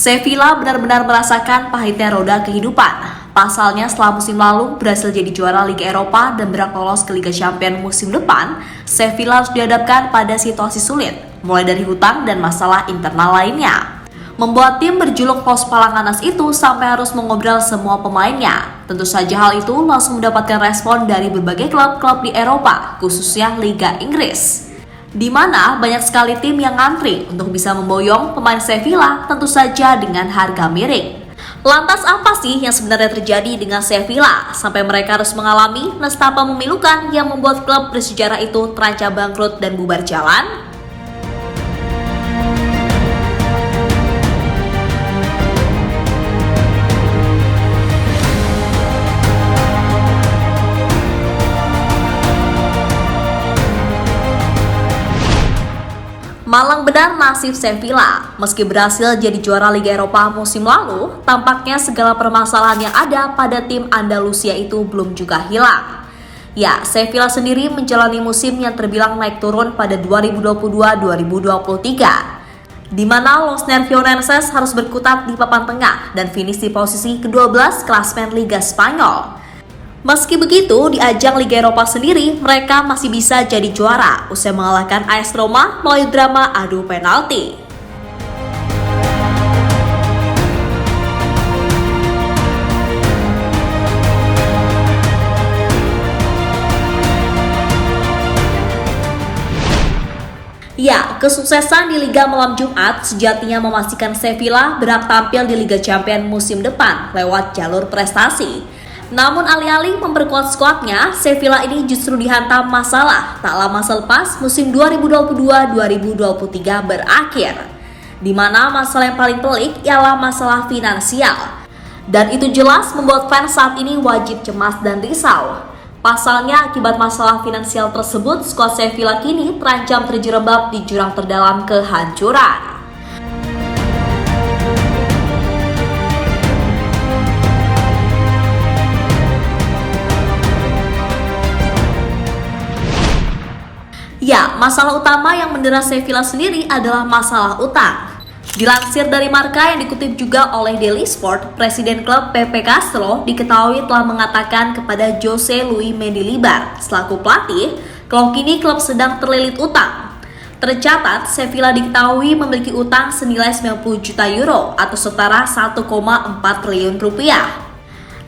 Sevilla benar-benar merasakan pahitnya roda kehidupan. Pasalnya setelah musim lalu berhasil jadi juara Liga Eropa dan berhak lolos ke Liga Champions musim depan, Sevilla harus dihadapkan pada situasi sulit, mulai dari hutang dan masalah internal lainnya. Membuat tim berjuluk Paus Palanganas itu sampai harus mengobrol semua pemainnya. Tentu saja hal itu langsung mendapatkan respon dari berbagai klub-klub di Eropa, khususnya Liga Inggris, di mana banyak sekali tim yang ngantri untuk bisa memboyong pemain Sevilla, tentu saja dengan harga miring. Lantas apa sih yang sebenarnya terjadi dengan Sevilla sampai mereka harus mengalami nestapa memilukan yang membuat klub bersejarah itu terancam bangkrut dan bubar jalan? Malang benar nasib Sevilla. Meski berhasil jadi juara Liga Eropa musim lalu, tampaknya segala permasalahan yang ada pada tim Andalusia itu belum juga hilang. Ya, Sevilla sendiri menjalani musim yang terbilang naik turun pada 2022-2023, di mana Los Nervionenses harus berkutat di papan tengah dan finish di posisi ke-12 klasmen Liga Spanyol. Meski begitu, di ajang Liga Eropa sendiri, mereka masih bisa jadi juara usai mengalahkan AS Roma melalui drama adu penalti. Ya, kesuksesan di Liga Malam Jumat sejatinya memastikan Sevilla berhak tampil di Liga Champions musim depan lewat jalur prestasi. Namun alih-alih memperkuat skuadnya, Sevilla ini justru dihantam masalah tak lama selepas musim 2022-2023 berakhir, di mana masalah yang paling pelik ialah masalah finansial. Dan itu jelas membuat fans saat ini wajib cemas dan risau. Pasalnya akibat masalah finansial tersebut, skuad Sevilla kini terancam terjerembab di jurang terdalam kehancuran. Ya, masalah utama yang mendera Sevilla sendiri adalah masalah utang. Dilansir dari Marca yang dikutip juga oleh Daily Sport, Presiden klub Pepe Castro diketahui telah mengatakan kepada Jose Luis Mendilibar selaku pelatih, kalau kini klub sedang terlilit utang. Tercatat, Sevilla diketahui memiliki utang senilai 90 juta euro atau setara 1,4 triliun rupiah.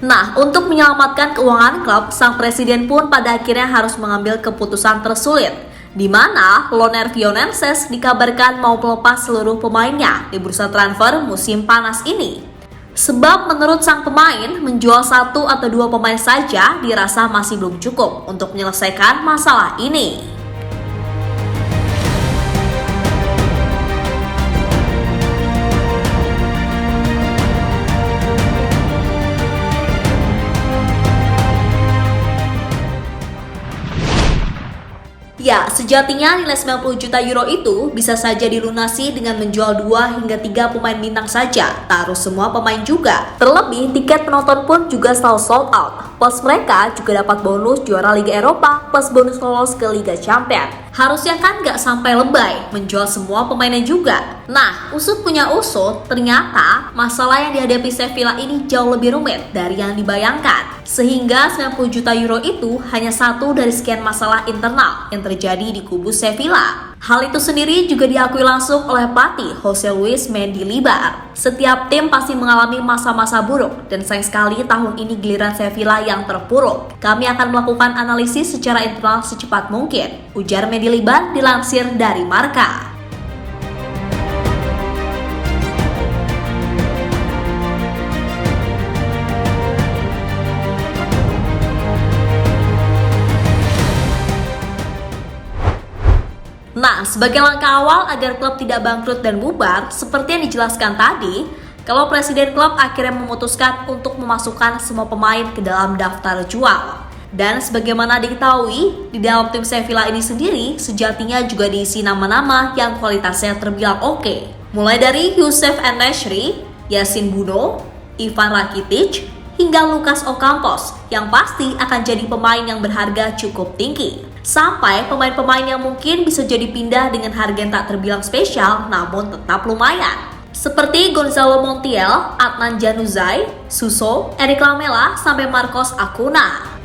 Nah, untuk menyelamatkan keuangan klub, sang presiden pun pada akhirnya harus mengambil keputusan tersulit, di mana Los Nervionenses dikabarkan mau melepas seluruh pemainnya di bursa transfer musim panas ini. Sebab menurut sang pemain, menjual 1 atau 2 pemain saja dirasa masih belum cukup untuk menyelesaikan masalah ini. Ya, sejatinya nilai 90 juta euro itu bisa saja dilunasi dengan menjual 2 hingga 3 pemain bintang saja, tak harus semua pemain juga. Terlebih, tiket penonton pun juga selalu sold out. Plus mereka juga dapat bonus juara Liga Eropa plus bonus lolos ke Liga Champions. Harusnya kan nggak sampai lebay menjual semua pemainnya juga. Nah, usut punya usut, ternyata masalah yang dihadapi Sevilla ini jauh lebih rumit dari yang dibayangkan. Sehingga 90 juta euro itu hanya satu dari sekian masalah internal yang terjadi di kubu Sevilla. Hal itu sendiri juga diakui langsung oleh pelatih Jose Luis Mendilibar. Setiap tim pasti mengalami masa-masa buruk dan sayang sekali tahun ini giliran Sevilla yang terpuruk. Kami akan melakukan analisis secara internal secepat mungkin, ujar Mendilibar dilansir dari Marca. Nah, sebagai langkah awal agar klub tidak bangkrut dan bubar, seperti yang dijelaskan tadi, kalau presiden klub akhirnya memutuskan untuk memasukkan semua pemain ke dalam daftar jual. Dan sebagaimana diketahui, di dalam tim Sevilla ini sendiri sejatinya juga diisi nama-nama yang kualitasnya terbilang oke. Mulai dari Youssef En-Nesyri, Yassine Bounou, Ivan Rakitic, hingga Lucas Ocampos yang pasti akan jadi pemain yang berharga cukup tinggi. Sampai pemain-pemain yang mungkin bisa jadi pindah dengan harga yang tak terbilang spesial namun tetap lumayan. seperti Gonzalo Montiel, Adnan Januzaj, Suso, Eric Lamela, sampai Marcos Acuna.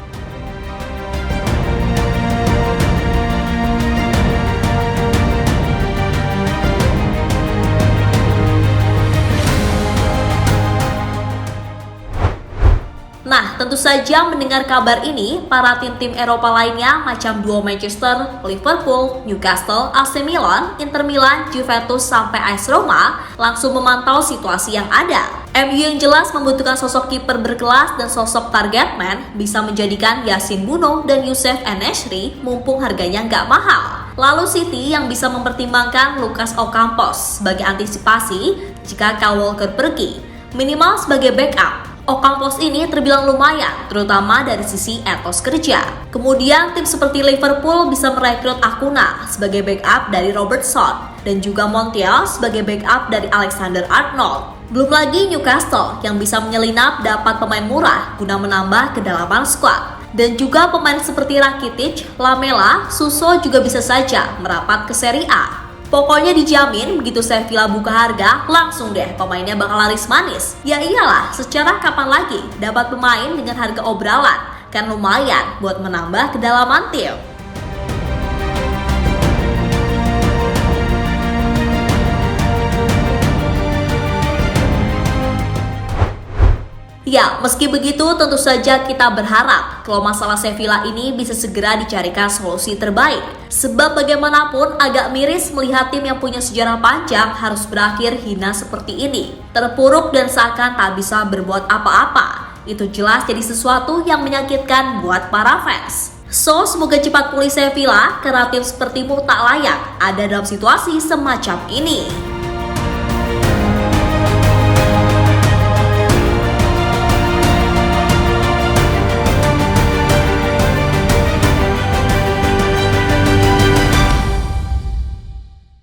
Nah, tentu saja mendengar kabar ini, para tim-tim Eropa lainnya macam duo Manchester, Liverpool, Newcastle, AC Milan, Inter Milan, Juventus, sampai AS Roma langsung memantau situasi yang ada. MU yang jelas membutuhkan sosok kiper berkelas dan sosok target man bisa menjadikan Yasin Bono dan Youssef En-Nesyri mumpung harganya nggak mahal. Lalu City yang bisa mempertimbangkan Lucas Ocampos sebagai antisipasi jika Kyle Walker pergi, minimal sebagai backup. Ocampos ini terbilang lumayan, terutama dari sisi etos kerja. Kemudian tim seperti Liverpool bisa merekrut Acuna sebagai backup dari Robertson dan juga Montiel sebagai backup dari Alexander Arnold. Belum lagi Newcastle yang bisa menyelinap dapat pemain murah guna menambah kedalaman skuad. Dan juga pemain seperti Rakitic, Lamela, Suso juga bisa saja merapat ke Serie A. Pokoknya dijamin begitu Sevilla buka harga, langsung deh pemainnya bakal laris manis. Ya iyalah, secara kapan lagi dapat pemain dengan harga obralan? Kan lumayan buat menambah kedalaman tim. Ya, meski begitu tentu saja kita berharap kalau masalah Sevilla ini bisa segera dicarikan solusi terbaik. Sebab bagaimanapun agak miris melihat tim yang punya sejarah panjang harus berakhir hina seperti ini. Terpuruk dan seakan tak bisa berbuat apa-apa. Itu jelas jadi sesuatu yang menyakitkan buat para fans. So, semoga cepat pulih Sevilla karena tim sepertimu tak layak ada dalam situasi semacam ini.